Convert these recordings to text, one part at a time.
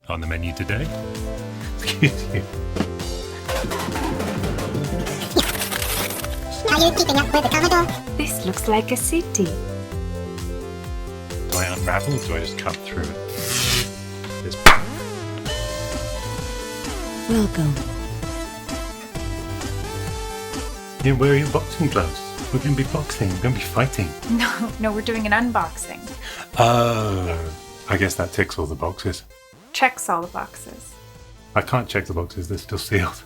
On the menu today. Excuse you. Are you keeping up with the Commodore? This looks like a city. Do I unravel or do I just cut through it? This. Welcome. Yeah, where are your boxing gloves? We're going to be boxing. We're going to be fighting. No, we're doing an unboxing. Oh, I guess that ticks all the boxes. Checks all the boxes. I can't check the boxes. They're still sealed.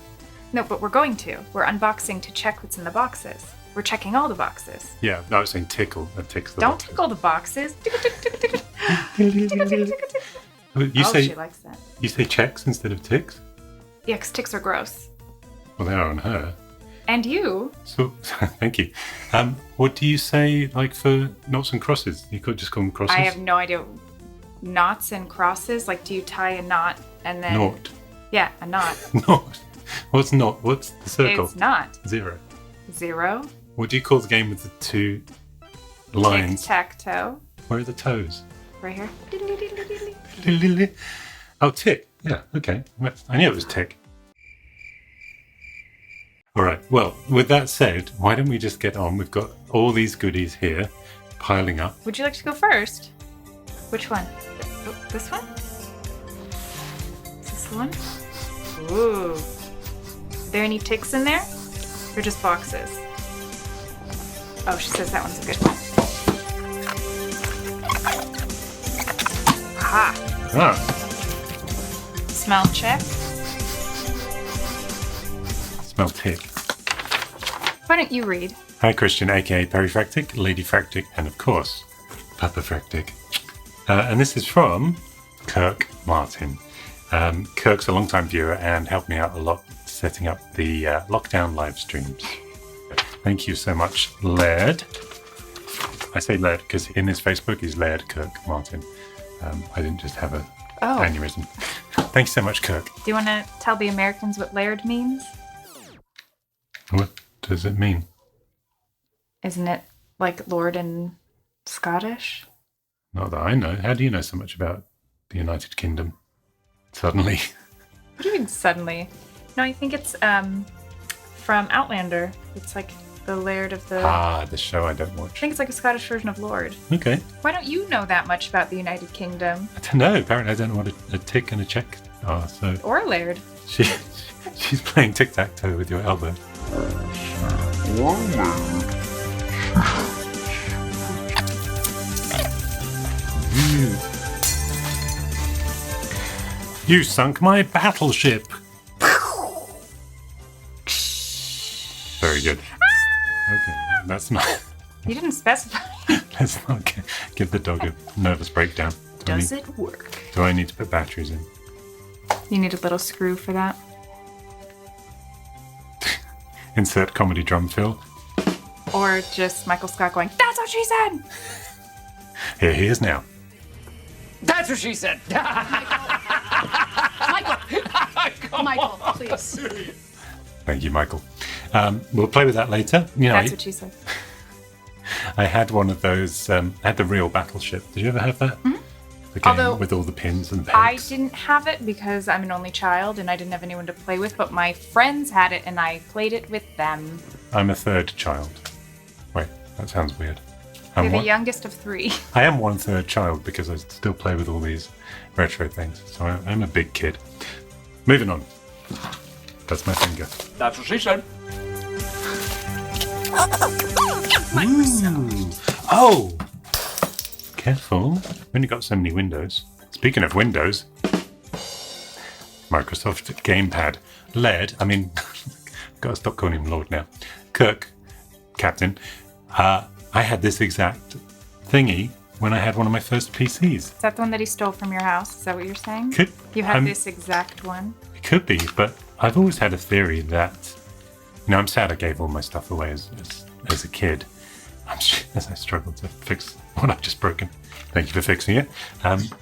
No, but we're going to. We're unboxing to check what's in the boxes. We're checking all the boxes. Yeah, I was saying tickle. That ticks the Don't boxes. tickle the boxes. You She say likes that. you say checks instead of ticks? Yeah, 'cause ticks are gross. Well, they are on her. And you? So, thank you. What do you say, like, for noughts and crosses? You could just call them crosses? I have no idea. Knots and crosses? Like, do you tie a knot and then... Naught. Yeah, a knot. Naught. What's naught? What's the circle? It's not. 0. 0. What do you call the game with the two lines? Tic-tac-toe. Where are the toes? Right here. Oh, tick. Yeah, okay. I knew it was tick. All right. Well, with that said, why don't we just get on? We've got all these goodies here piling up. Would you like to go first? Which one? Oh, this one? Is this the one? Ooh. Are there any ticks in there? Or just boxes? Oh, she says that one's a good one. Aha! Ah, Smell check. smell tick. Why don't you read? Hi, Christian, aka Perifractic, Ladyfractic, and of course, Papafractic. And this is from Kirk Martin. Kirk's a long-time viewer and helped me out a lot setting up the lockdown live streams. Thank you so much, Laird. I say Laird because in his Facebook he's Laird Kirk Martin. I didn't just have a aneurysm. Thanks so much, Kirk. Do you want to tell the Americans what laird means? What does it mean? Isn't it like lord in Scottish? Not that I know. How do you know so much about the United Kingdom? Suddenly. What do you mean suddenly? No, I think it's from Outlander. It's like the laird of the... The show I don't I watch. think it's like a Scottish version of Lord. Okay. Why don't you know that much about the United Kingdom? I don't know. Apparently I don't know what a tick and a check are, so... Or a laird. She's playing tic-tac-toe with your elbow. You sunk my battleship. Very good. Okay, that's not... You didn't specify. Let's not give the dog a nervous breakdown. Does it work? Do I need to put batteries in? You need a little screw for that. Insert comedy drum fill. Or just Michael Scott going, "That's what she said!" Here he is now. That's what she said. Michael, please. Thank you, Michael. We'll play with that later. You know, That's what she said. I had one of those. I had the real battleship. Did you ever have that? Mm-hmm. The game Although with all the pins and pegs. I didn't have it because I'm an only child and I didn't have anyone to play with, but my friends had it and I played it with them. I'm a third child. Wait, that sounds weird. You're the youngest of 3. I am 1/3 child because I still play with all these retro things. So I'm a big kid. Moving on. That's my finger. That's what she said. Ooh. Oh! Careful. We've only got so many windows. Speaking of windows, Microsoft Gamepad. Laird, I mean, I've got to stop calling him Lord now. Kirk, Captain, I had this exact thingy when I had one of my first PCs. Is that the one that he stole from your house? Is that what you're saying? You had this exact one? It could be, but I've always had a theory that... I'm sad I gave all my stuff away as a kid. As I struggle to fix what I've just broken. Thank you for fixing it. And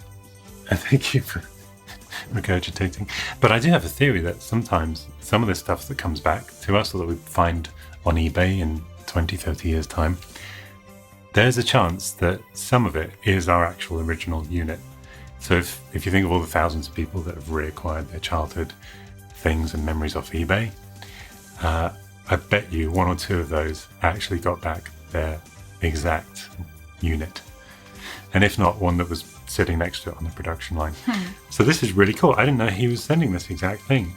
thank you for regurgitating. But I do have a theory that sometimes some of the stuff that comes back to us or that we find on eBay in 20, 30 years' time, there's a chance that some of it is our actual original unit. So if you think of all the thousands of people that have reacquired their childhood things and memories off eBay, I bet you one or two of those actually got back their exact unit. And if not, one that was sitting next to it on the production line. So this is really cool. I didn't know he was sending this exact thing.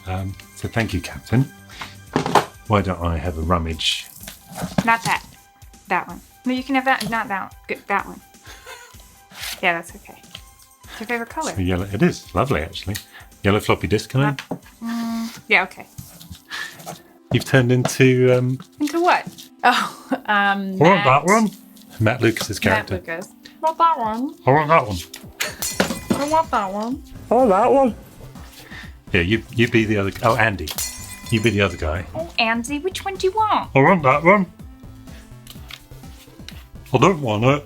So thank you, Captain. Why don't I have a rummage? Not that. That one. No, you can have that. Not that one. Good, that one. Yeah, that's okay. It's your favorite color. So yellow. It is lovely, actually. Yellow floppy disk kind. Yeah, okay. You've turned into Into what? Oh, I want that one. Matt Lucas's Matt character. Lucas. Not that one. I want that one. I want that one. I want that one. Yeah, you be the other. Oh, Andy. You be the other guy. Oh, Andy, which one do you want? I want that one. I don't want it.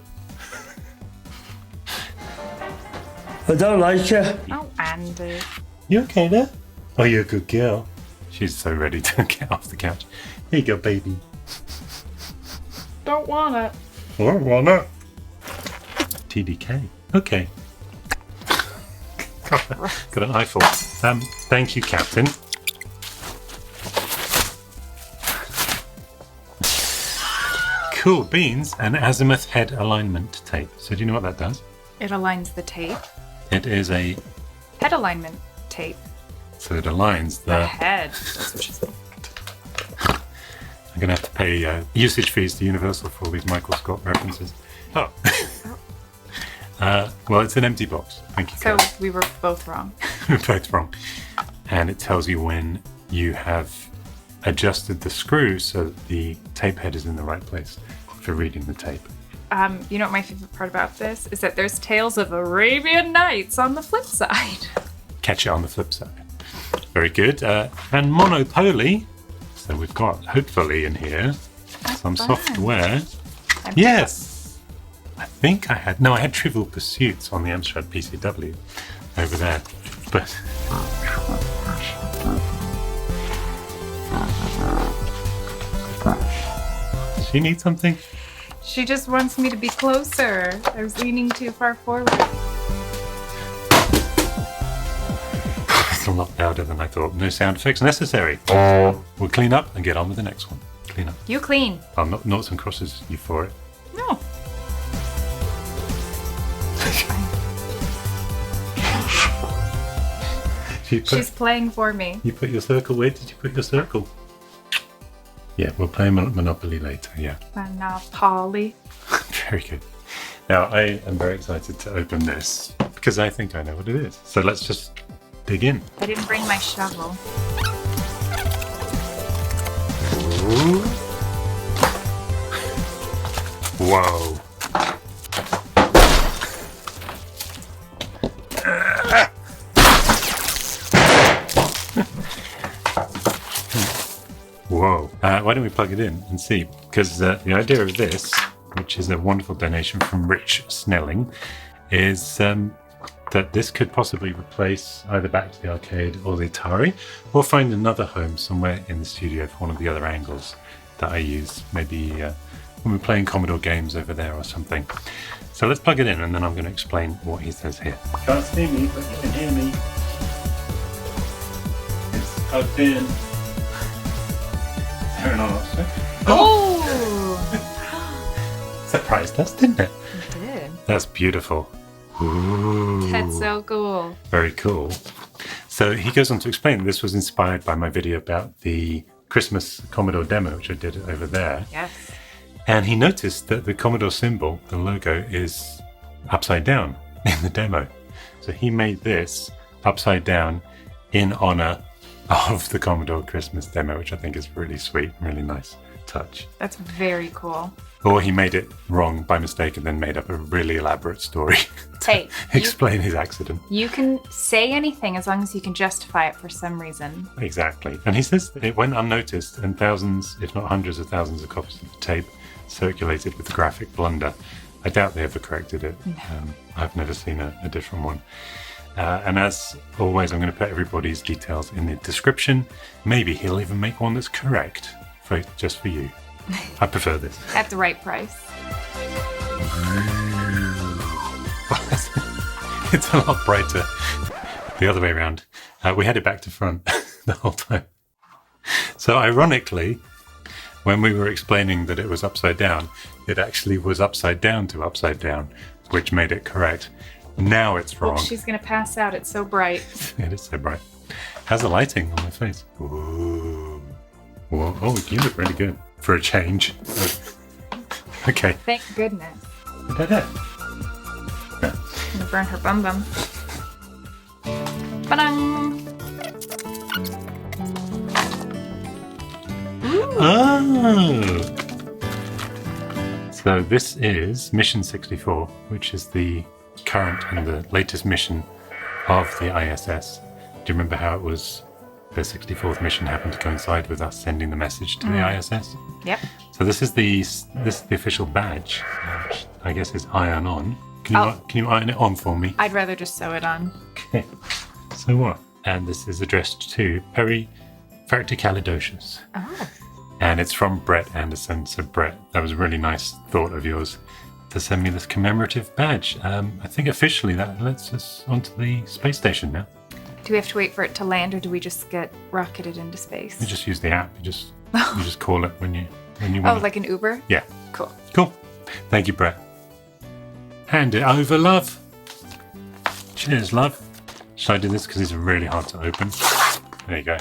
I don't like it. Oh, Andy. You okay there? Oh, you're a good girl. She's so ready to get off the couch. Here you go, baby. Don't want it. I don't want it. TDK. Okay. Got an eyeful. Thank you, Captain. Cool beans, an azimuth head alignment tape. So do you know what that does? It aligns the tape. It is a... Head alignment tape. So it aligns The the... head. That's what she's thinking. I'm going to have to pay usage fees to Universal for all these Michael Scott references. Oh. Well, it's an empty box. Thank you, So Kate. we were both wrong. We're both wrong. And it tells you when you have adjusted the screw so that the tape head is in the right place for reading the tape. You know what my favorite part about this is that there's Tales of Arabian Nights on the flip side. Catch it on the flip side. Very good. And Monopoly. So we've got, hopefully in here, some fun. software. Yes! I think I had Trivial Pursuits on the Amstrad PCW over there. But... Does she need something? She just wants me to be closer. I was leaning too far forward. It's a lot louder than I thought. No sound effects necessary. We'll clean up and get on with the next one. Clean up. You clean. Noughts and crosses you for it. No. She's playing for me. You put your circle. Where did you put your circle? Yeah, we'll play Monopoly later. Yeah. Monopoly. Very good. Now, I am very excited to open this because I think I know what it is. So let's just dig in. I didn't bring my shovel. Ooh. Whoa. Whoa. Why don't we plug it in and see? Because the idea of this, which is a wonderful donation from Rich Snelling, is that this could possibly replace either Back to the Arcade or the Atari, or find another home somewhere in the studio for one of the other angles that I use. Maybe when we're playing Commodore games over there or something. So let's plug it in and then I'm going to explain what he says here. Can't see me, but you can hear me. It's plugged in. Turn on. Oh! Surprised us, didn't it? It did. That's beautiful. Ooh. That's so cool. Very cool. So he goes on to explain this was inspired by my video about the Christmas Commodore demo, which I did over there. Yes. And he noticed that the Commodore symbol, the logo, is upside down in the demo. So he made this upside down in honor of the Commodore Christmas demo, which I think is really sweet, really nice touch. That's very cool. Or he made it wrong by mistake and then made up a really elaborate story to Hey, explain his accident. You can say anything as long as you can justify it for some reason. Exactly. And he says that it went unnoticed and thousands, if not hundreds of thousands of copies of the tape circulated with the graphic blunder. I doubt they ever corrected it. No. I've never seen a different one. And as always, I'm going to put everybody's details in the description. Maybe he'll even make one that's correct just for you. I prefer this. At the right price. It's a lot brighter the other way around. We had it back to front the whole time. So ironically, when we were explaining that it was upside down, it actually was upside down to upside down, which made it correct. Now it's wrong. Oh, she's going to pass out. It's so bright. It is so bright. How's the lighting on my face? Ooh. Whoa. Oh, you look really good for a change. Okay. Thank goodness. Da-da. I'm going to burn her bum bum. Ba-dang! Oh! So this is Mission 64, which is the current and the latest mission of the ISS. Do you remember how it was the 64th mission happened to coincide with us sending the message to the ISS? Yep. So this is the official badge, which I guess is iron on. Can you iron it on for me? I'd rather just sew it on. Okay. So what? And this is addressed to Fracticalidocious. Oh. And it's from Brett Anderson. So Brett, that was a really nice thought of yours to send me this commemorative badge. I think officially that lets us onto the space station now. Do we have to wait for it to land, or do we just get rocketed into space? You just use the app. You just call it when you Oh, want. like an Uber? Yeah. Cool. Cool. Thank you, Brett. Hand it over, love. Cheers, love. Should I do this because it's really hard to open? There you go.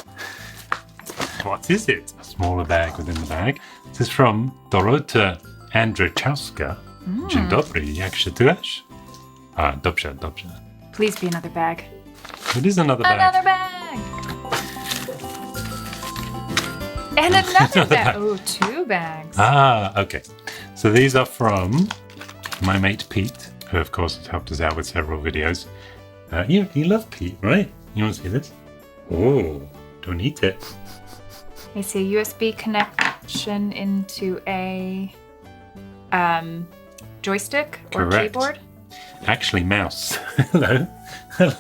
What is it? A smaller bag within the bag. This is from Dorota Andrzejowska. Dzień dobry, jak się czujesz? Dobrze. Please be another bag. It is another bag. Another bag! And another bag. Oh, 2 bags. Okay. So these are from my mate Pete, who of course has helped us out with several videos. You love Pete, right? You want to see this? Oh, don't eat it. I see a USB connection into a joystick or Correct. keyboard. Actually, mouse. Hello.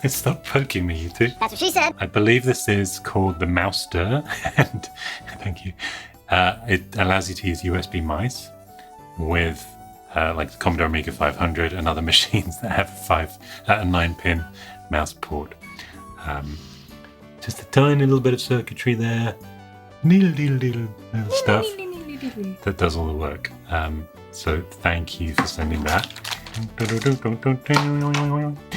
Stop poking me, you two. That's what she said. I believe this is called the Mouster, and thank you. It allows you to use USB mice with like the Commodore Amiga 500 and other machines that have a 9-pin mouse port. Just a tiny little bit of circuitry there. Little stuff that does all the work. So thank you for sending that.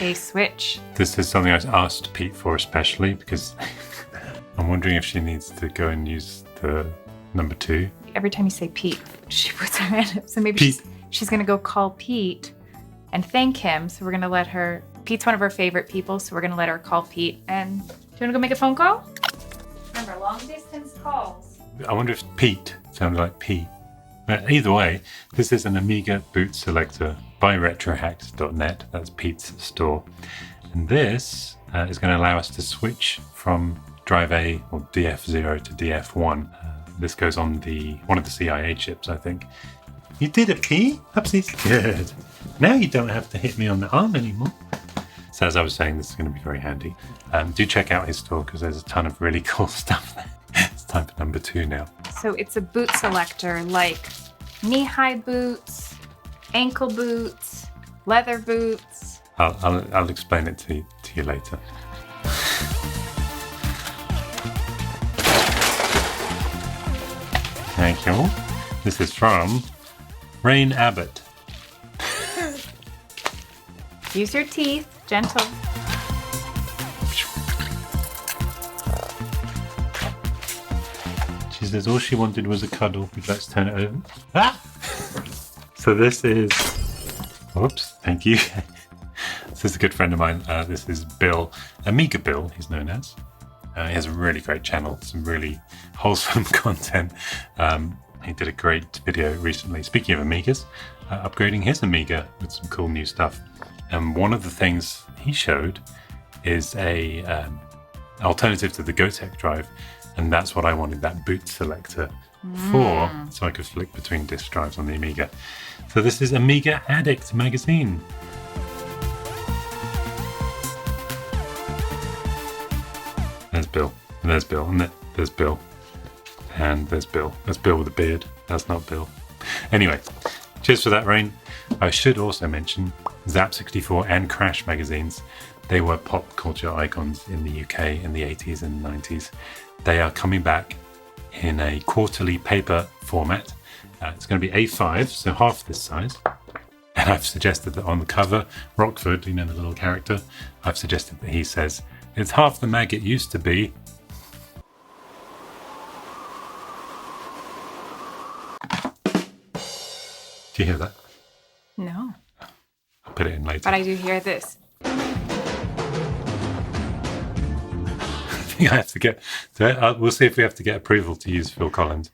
A switch. This is something I asked Pete for especially because I'm wondering if she needs to go and use the number 2. Every time you say Pete, she puts her hand up. So maybe Pete. she's going to go call Pete and thank him. So we're going to let her. Pete's one of our favorite people, so we're going to let her call Pete. And do you want to go make a phone call? Remember, long distance calls. I wonder if Pete sounded like P. Either way, this is an Amiga boot selector by retrohacked.net. That's Pete's store. And this is going to allow us to switch from drive A or DF0 to DF1. This goes on one of the CIA chips, I think. You did it, P? Upsies. Good. Now you don't have to hit me on the arm anymore. So as I was saying, this is going to be very handy. Do check out his store because there's a ton of really cool stuff there. It's time for number 2 now. So it's a boot selector like knee-high boots, ankle boots, leather boots. I'll explain it to you later. Thank you. This is from Rain Abbott. Use your teeth, gentle. She says all she wanted was a cuddle. Let's turn it over. Ah! So this is... Whoops, thank you. This is a good friend of mine. This is Bill, Amiga Bill, he's known as. He has a really great channel, some really wholesome content. He did a great video recently, speaking of Amigas, upgrading his Amiga with some cool new stuff. And one of the things he showed is a alternative to the Gotek drive, and that's what I wanted that boot selector for, so I could flick between disk drives on the Amiga. So this is Amiga Addict magazine. There's Bill, and there's Bill, and there's Bill, and there's Bill. That's Bill with a beard. That's not Bill. Anyway, cheers for that, Rain. I should also mention Zap64 and Crash magazines. They were pop culture icons in the UK in the 80s and 90s. They are coming back in a quarterly paper format. It's going to be A5, so half this size. And I've suggested that on the cover, Rockford, the little character, I've suggested that he says, "It's half the mag it used to be." Do you hear that? No. I'll put it in later. But I do hear this. I have to get. We'll see if we have to get approval to use Phil Collins.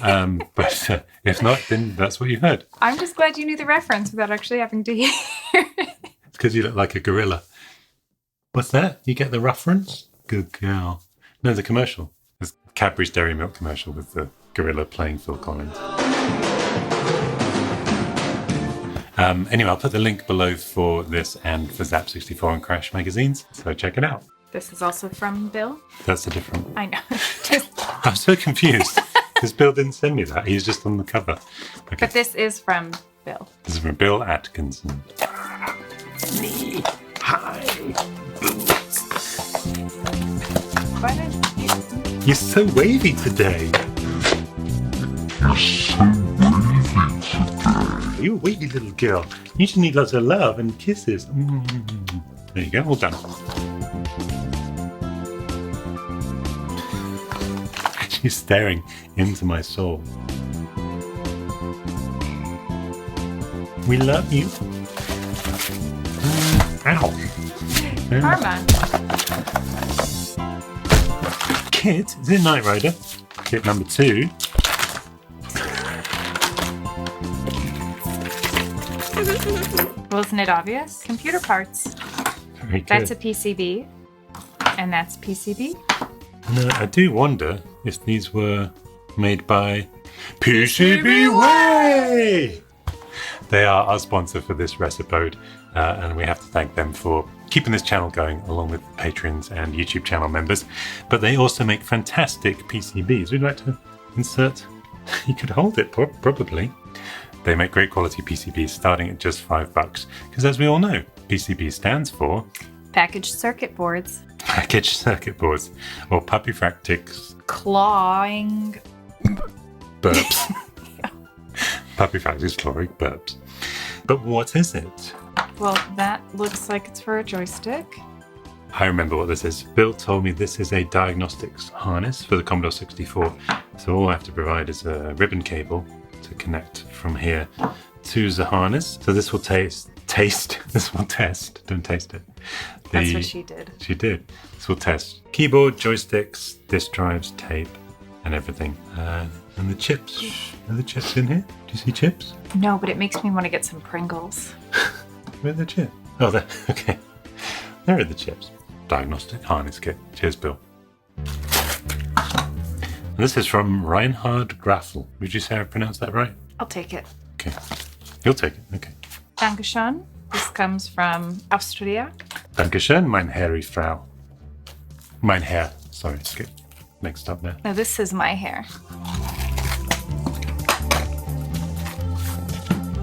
But if not, then that's what you heard. I'm just glad you knew the reference without actually having to hear it. It's because you look like a gorilla. What's that? You get the reference? Good girl. No, the commercial. It's Cadbury's Dairy Milk commercial with the gorilla playing Phil Collins. Anyway, I'll put the link below for this and for Zap64 and Crash magazines, so check it out. This is also from Bill. That's a different. I know. I'm so confused because Bill didn't send me that. He's just on the cover. Okay. But this is from Bill. This is from Bill Atkinson. Me. Hi. Why don't you... You're so wavy today. You're a wavy little girl. You should need lots of love and kisses. There you go. All done. She's staring into my soul. We love you. Ow. Karma. Kit, is it Knight Rider? Kit number 2. Well, isn't it obvious? Computer parts. Very good. That's a PCB. And that's PCB. No, I do wonder if these were made by PCB Way! They are our sponsor for this Recipode, and we have to thank them for keeping this channel going, along with patrons and YouTube channel members. But they also make fantastic PCBs. Would you like to insert? You could hold it, probably. They make great quality PCBs starting at just $5, because as we all know, PCB stands for Packaged circuit boards. Packaged circuit boards, or Puppy Fractic's Clawing. burps. Puppy Fractic's clawing burps. But what is it? Well, that looks like it's for a joystick. I remember what this is. Bill told me this is a diagnostics harness for the Commodore 64. So all I have to provide is a ribbon cable to connect from here to the harness. So this will this will test. Don't taste it. That's what she did. She did. This will test keyboard, joysticks, disk drives, tape, and everything. And the chips. Are the chips in here? Do you see chips? No, but it makes me want to get some Pringles. Where are the chips? Oh, there. Okay. There are the chips. Diagnostic harness kit. Cheers, Bill. And this is from Reinhard Graffel. Would you say I pronounced that right? I'll take it. Okay. You'll take it. Okay. Dankeschön. This comes from Austria. Dankeschön, mein Herr Frau. Mein Herr. Sorry, get mixed up there. Now, this is my hair.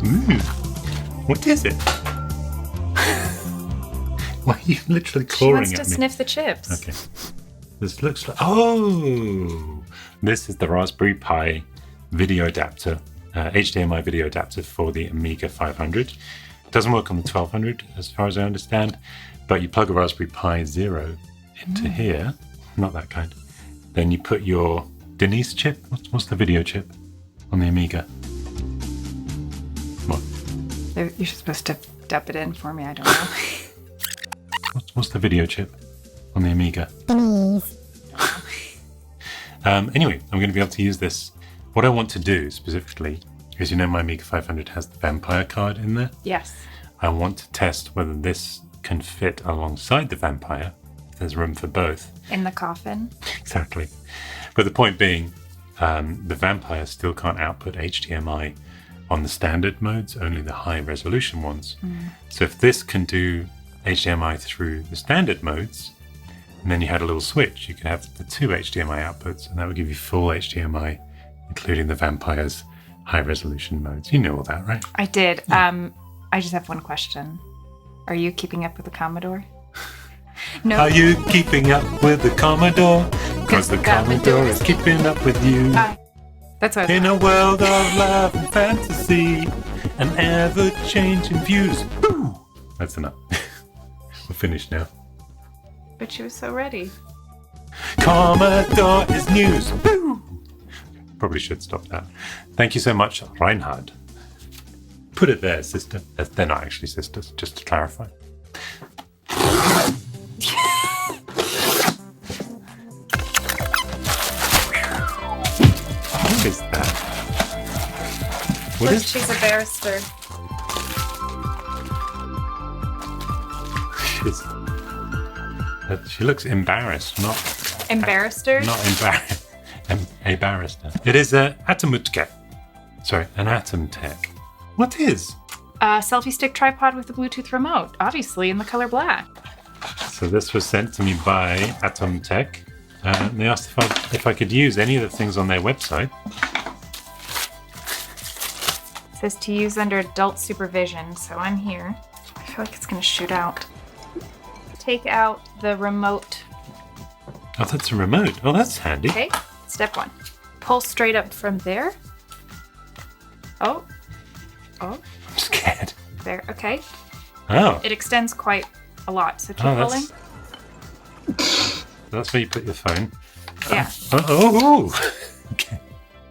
Ooh. What is it? Why are you literally She clawing wants at to me? sniff the chips. Okay. This looks like... Oh! This is the Raspberry Pi video adapter, HDMI video adapter for the Amiga 500. It doesn't work on the 1200, as far as I understand, but you plug a Raspberry Pi Zero into here. Not that kind. Then you put your Denise chip. What's the video chip on the Amiga? What? You're supposed to dub it in for me. I don't know. What's the video chip on the Amiga? Denise. Anyway, I'm going to be able to use this. What I want to do specifically is, my Amiga 500 has the vampire card in there. Yes. I want to test whether this can fit alongside the vampire. There's room for both. In the coffin. Exactly. But the point being, the vampire still can't output HDMI on the standard modes, only the high resolution ones. So if this can do HDMI through the standard modes, and then you had a little switch, you could have the 2 HDMI outputs, and that would give you full HDMI, including the vampire's high resolution modes. You know all that, right? I did. I just have one question. Are you keeping up with the Commodore? No. Are you keeping up with the Commodore? Because the Commodore is keeping up with you. That's what I was In a world of love and fantasy and ever-changing views. Woo! That's enough. We're finished now. But she was so ready. Commodore is news. Woo! Probably should stop that. Thank you so much, Reinhard. Put it there, sister. They're not actually sisters, just to clarify. What is that? What Look, is she's a barrister. She looks embarrassed, not Embarraster? not embarrassed. A barrister. It is a Atomutke. Sorry, an Atom Tech. What is? A selfie stick tripod with a Bluetooth remote, obviously in the color black. So this was sent to me by Atom Tech. They asked if I could use any of the things on their website. It says to use under adult supervision, so I'm here. I feel like it's gonna shoot out. Take out the remote. Oh, that's a remote. Oh, that's handy. Okay, step 1. Pull straight up from there. Oh. I'm scared. There, okay. Oh, It extends quite a lot, so keep oh pulling. that's where you put your phone. Yeah. Oh. Okay,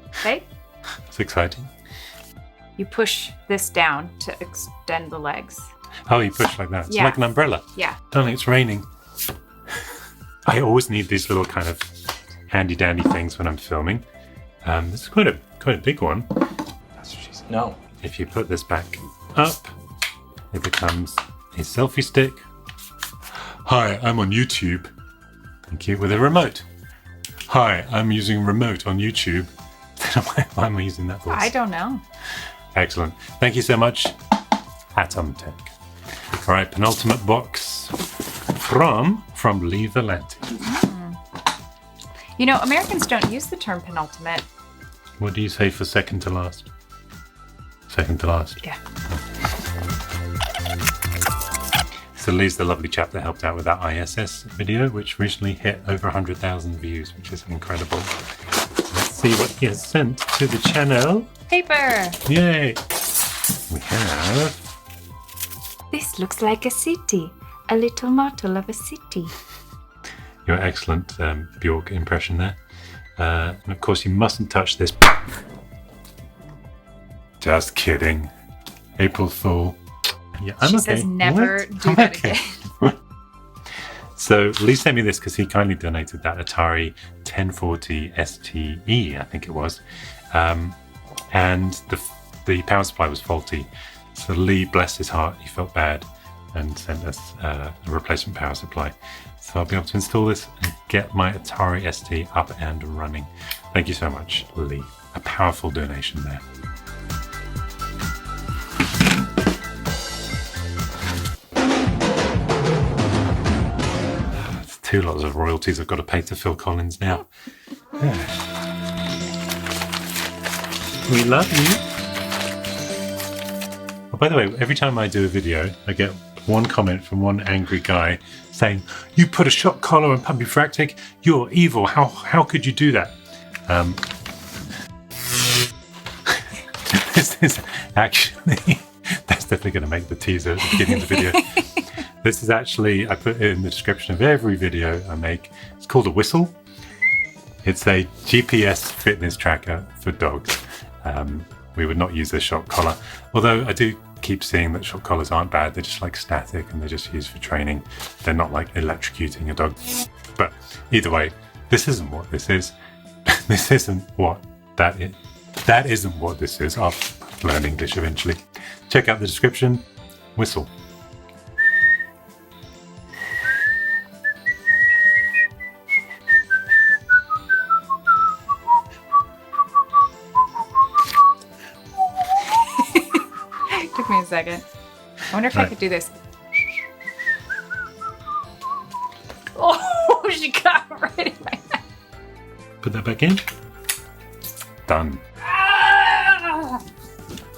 Okay. that's exciting. You push this down to extend the legs. Oh, you push like that. It's Yeah. like an umbrella. Yeah. Darling, it's raining. I always need these little kind of handy-dandy things when I'm filming. This is quite a big one. That's what she said. No. If you put this back up, it becomes a selfie stick. Hi, I'm on YouTube. Thank you. With a remote. Hi, I'm using remote on YouTube. Why am I using that voice? I don't know. Excellent. Thank you so much, Atom Tech. All right, penultimate box from Leave Atlantic. You know, Americans don't use the term penultimate. What do you say for second to last? Second to last. Yeah. So Lee's the lovely chap that helped out with that ISS video, which recently hit over 100,000 views, which is incredible. Let's see what he has sent to the channel. Paper! Yay! We have... This looks like a city. A little model of a city. Your excellent Bjork impression there. And of course, you mustn't touch this. Just kidding. April Fool. Yeah, I'm She okay. says never What? do I'm that okay. again. So Lee sent me this because he kindly donated that Atari 1040 STE, I think it was. And the power supply was faulty. So Lee, bless his heart, he felt bad and sent us a replacement power supply. So I'll be able to install this and get my Atari ST up and running. Thank you so much, Lee. A powerful donation there. It's 2 lots of royalties I've got to pay to Phil Collins now. We love you. Oh, by the way, every time I do a video, I get one comment from one angry guy saying, "You put a shock collar on Puppy Fractic? You're evil. How could you do that?" This is actually, that's definitely going to make the teaser at the beginning of the video. This is actually, I put it in the description of every video I make. It's called a whistle. It's a GPS fitness tracker for dogs. We would not use the shock collar, although I do keep seeing that shock collars aren't bad. They're just like static and they're just used for training. They're not like electrocuting a dog. But either way, this isn't what this is. This isn't what that is. That isn't what this is. I'll learn English eventually. Check out the description. Whistle. Took me a second. I wonder if I Right. could do this. Oh, she got right in my hand. Put that back in. Done.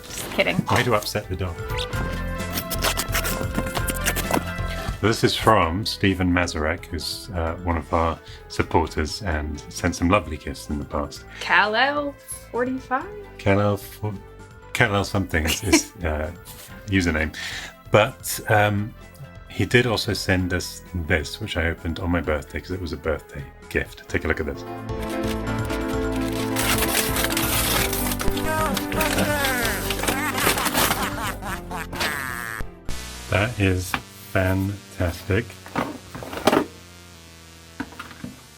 Just kidding. Way to upset the dog. This is from Stephen Mazurek, who's one of our supporters and sent some lovely gifts in the past. Kal-El45? Kal-El something is his username. But he did also send us this, which I opened on my birthday because it was a birthday gift. Take a look at this. That is fantastic.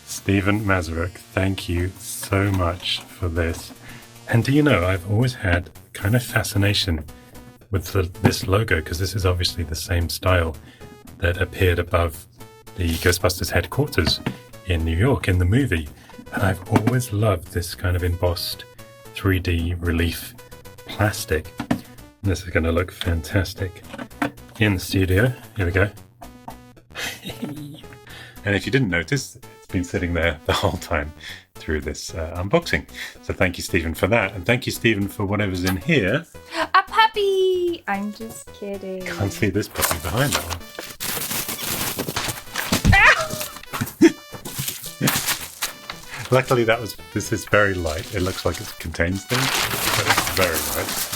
Stephen Mazurek, thank you so much for this. And do you know, I've always had kind of fascination with this logo, because this is obviously the same style that appeared above the Ghostbusters headquarters in New York in the movie. And I've always loved this kind of embossed 3D relief plastic. And this is going to look fantastic in the studio. Here we go. And if you didn't notice, it's been sitting there the whole time through this unboxing. So thank you, Stephen, for that. And thank you, Stephen, for whatever's in here. A puppy! I'm just kidding. Can't see this puppy behind that one. Luckily, this is very light. It looks like it contains things, but it's very light.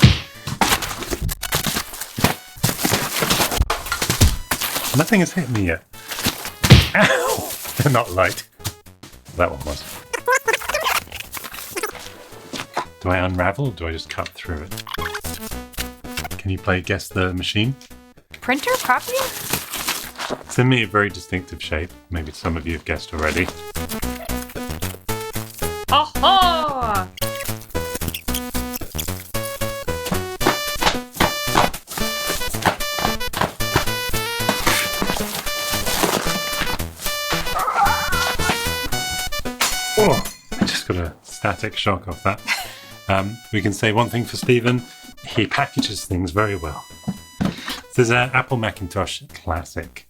Nothing has hit me yet. Ow! They're not light. That one was. Do I unravel or do I just cut through it? Can you play Guess the Machine? Printer? Copy? It's in me a very distinctive shape. Maybe some of you have guessed already. Oh-ho! Oh, I just got a static shock off that. We can say one thing for Stephen. He packages things very well. This is an Apple Macintosh Classic.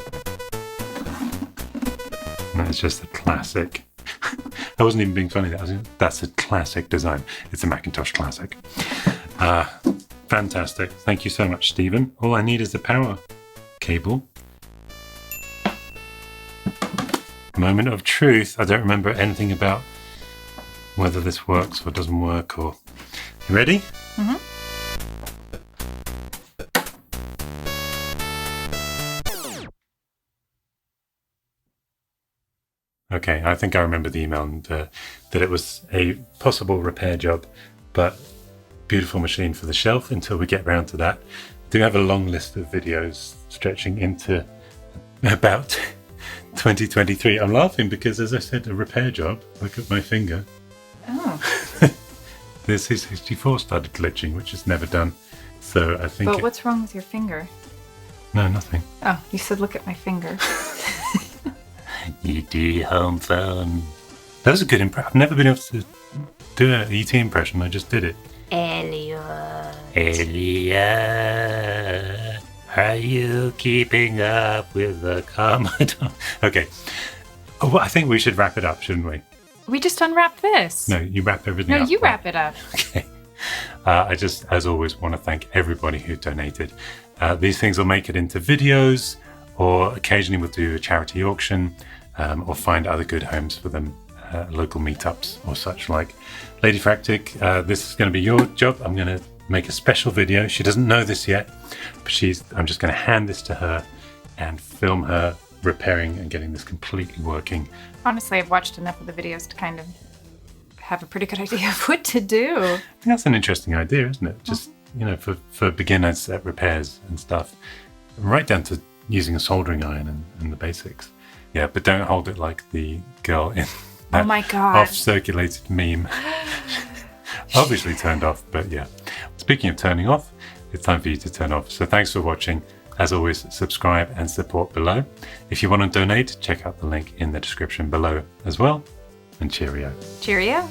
And it's just a classic. I wasn't even being funny. That's a classic design. It's a Macintosh Classic. Fantastic. Thank you so much, Stephen. All I need is the power cable. Moment of truth. I don't remember anything about whether this works or doesn't work. Or you ready? Mm-hmm. Okay, I think I remember the email and that it was a possible repair job, but beautiful machine for the shelf until we get round to that. I do have a long list of videos stretching into about 2023. I'm laughing because, as I said, a repair job. Look at my finger. Oh. The C64 started glitching, which is never done. So I think. But what's wrong with your finger? No, nothing. Oh, you said look at my finger. E.T. home phone. That was a good impression. I've never been able to do an E.T. impression. I just did it. Elliot. Elliot, are you keeping up with the Commodore? Okay. Oh, well, I think we should wrap it up, shouldn't we? We just unwrap this. No, you wrap everything up. No, you wrap it up. Okay. I just, as always, want to thank everybody who donated. These things will make it into videos, or occasionally we'll do a charity auction, or find other good homes for them, local meetups or such like. Ladyfractic, this is going to be your job. I'm going to make a special video. She doesn't know this yet, but I'm just going to hand this to her and film her repairing and getting this completely working. Honestly, I've watched enough of the videos to kind of have a pretty good idea of what to do. I think that's an interesting idea, isn't it? Just, for beginners at repairs and stuff, right down to using a soldering iron and the basics. Yeah, but don't hold it like the girl in that Oh my God. off-circulated meme. Obviously turned off, but yeah. Speaking of turning off, it's time for you to turn off. So thanks for watching. As always, subscribe and support below. If you want to donate, check out the link in the description below as well. And cheerio. Cheerio.